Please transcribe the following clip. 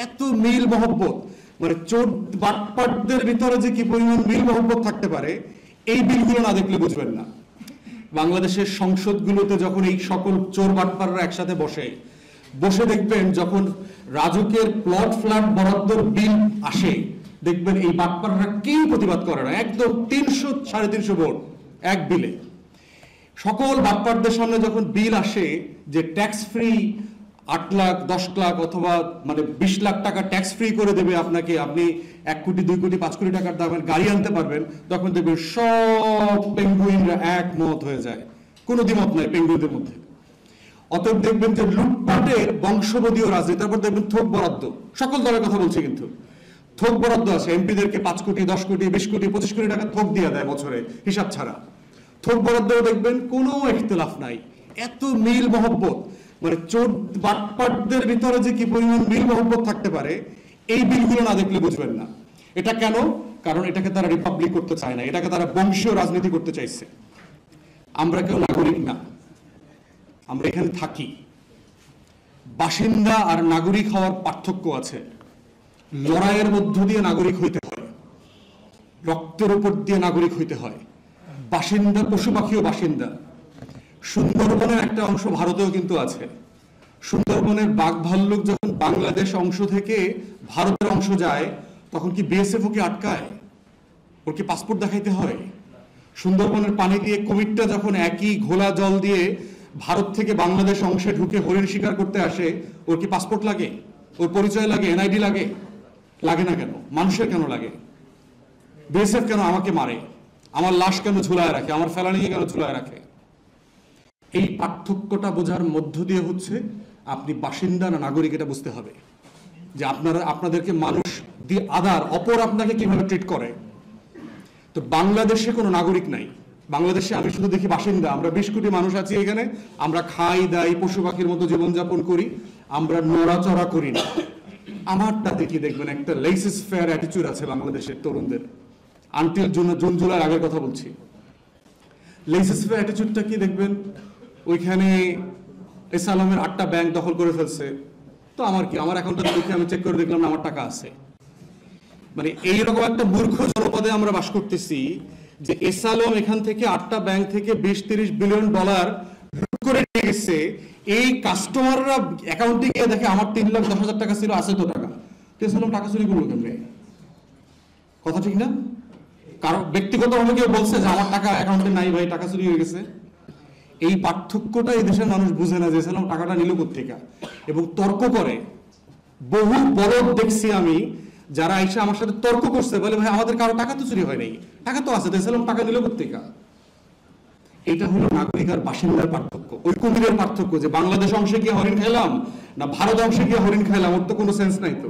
এত মিল মহব্বত, মানে চোর বাটপাটদের ভিতরে যে কি পরিমাণ মিল মহব্বত থাকতে পারে এই বিলগুলো না দেখলে বুঝবেন না। বাংলাদেশের সংসদগুলোতে যখন এই সকল চোর বাটপাররা একসাথে বসে দেখবেন, যখন রাজুকের প্লট ফ্ল্যাট বরাদ্দর বিল আসে, দেখবেন এই বাটপাররা কেউ প্রতিবাদ করে না, একদম 300-350 ভোট এক বিলে। সকল বাটপারদের সামনে যখন বিল আসে যে ট্যাক্স ফ্রি 8 লাখ 10 লাখ অথবা মানে 20 লাখ টাকা ট্যাক্স ফ্রি করে দেবে আপনাকে, আপনি 1 কোটি 2 কোটি 5 কোটি টাকার দামের গাড়ি আনতে পারবেন, তখন দেখবেন সব পেঙ্গুইনরা একমত হয়ে যায়, কোনো দ্বিমত নাই পেঙ্গুইনদের মধ্যে। অতএব দেখবেন যে লুটপাটের বংশবদীয় রাজনীতি, তারপর দেখবেন থোক বরাদ্দ, সকল দলের কথা বলছি কিন্তু থোক বরাদ্দ আছে, এমপিদেরকে 5 কোটি 10 কোটি 20 কোটি 25 কোটি টাকা থোক দিয়ে দেয় বছরে হিসাব ছাড়া। থোক বরাদ্দও দেখবেন কোনো ইখতিলাফ নাই, এত মিল মহব্বত, মানে চোর বাটপাটদের ভিতরে যে কি পরিমাণ মিল মহব্বত থাকতে পারে এই বিলগুলো না দেখলে বুঝবেন না। এটা কেন? কারণ এটাকে তারা রিপাবলিক করতে চায় না, এটাকে তারা বংশীয় রাজনীতি করতে চাইছে। আমরা কেউ নাগরিক না, আমরা এখানে থাকি। বাসিন্দা আর নাগরিক হওয়ার পার্থক্য আছে। লড়াইয়ের মধ্য দিয়ে নাগরিক হইতে হয়, রক্তের উপর দিয়ে নাগরিক হইতে হয়। বাসিন্দা পশু পাখিও বাসিন্দা। সুন্দরবনের একটা অংশ ভারতেও কিন্তু আছে। সুন্দরবনের বাঘ ভাল্লুক যখন বাংলাদেশ অংশ থেকে ভারতের অংশ যায়, তখন কি বিএসএফ ওকে আটকায়? ওর কি পাসপোর্ট দেখাইতে হয়? সুন্দরবনের পানি দিয়ে কুমিরটা যখন একই ঘোলা জল দিয়ে ভারত থেকে বাংলাদেশ অংশে ঢুকে হরিণ শিকার করতে আসে, ওর কি পাসপোর্ট লাগে? ওর পরিচয় লাগে? এনআইডি লাগে? লাগে না কেন? মানুষের কেন লাগে? বিএসএফ কেন আমাকে মারে? আমার লাশ কেন ঝুলায় রাখে? আমার ফেলানি কেন ঝুলায় রাখে? এই পার্থক্যটা বোঝার মধ্য দিয়ে হচ্ছে আপনি বাসিন্দা না নাগরিক এটা বুঝতে হবে, যে আপনাদেরকে মানুষ দিয়ে অপর আপনাকে কিভাবে ট্রিট করে। তো বাংলাদেশে কোনো নাগরিক নাই, বাংলাদেশে আমি শুধু দেখি বাসিন্দা। আমরা 20 কোটি মানুষ আছি এখানে, আমরা খাই দাই পশু পাখির মতো জীবনযাপন করি, আমরা নড়াচড়া করি না। আমারটা দেখি দেখবেন একটা লেসেস ফেয়ার অ্যাটিটিউড আছে বাংলাদেশের তরুণদের। আনটিল জুন জুলাই আগের কথা বলছি। লেসেস ফেয়ার অ্যাটিটিউডটা কি দেখবেন, ওইখানে এসালামের 8টা ব্যাংক দখল করে ফেলছে, তো আমার কি, আমার অ্যাকাউন্টটা দেখে আমি চেক করে দেখলাম না আমার টাকা আছে। মানে এইরকম একটা মূর্খ জনপদে আমরা বাস করতেছি যে এসালম এখান থেকে 8টা ব্যাংক থেকে 20-30 বিলিয়ন ডলার লুট করে নিয়ে গেছে। এই কাস্টমাররা অ্যাকাউন্টে গিয়ে দেখে আমার 3,10,000 টাকা ছিল, আছে তো টাকা। এসালম টাকা চুরি করলো কেমনে? কথা ঠিক না? কারণ ব্যক্তিগতভাবে কেউ বলছে যে আমার টাকা অ্যাকাউন্টে নাই ভাই, টাকা চুরি হয়ে গেছে? এই পার্থক্যটা এই দেশের মানুষ বুঝে না, যে এসালম টাকাটা নিল কোত্থেকে, এবং তর্ক করে। বহু বলদ দেখছি আমি যারা এসে আমার সাথে তর্ক করছে, বলে ভাই আমাদের কারো টাকা তো চুরি হয় নাই, টাকা তো আছে, এসালম টাকা নিল কোত্থেকে। এটা হলো নাগরিক আর বাসিন্দার পার্থক্য, ওই কুমিরের পার্থক্য, যে বাংলাদেশ অংশে গিয়ে হরিণ খাইলাম না ভারত অংশে গিয়ে হরিণ খাইলাম, ওর তো কোনো সেন্স নাই তো।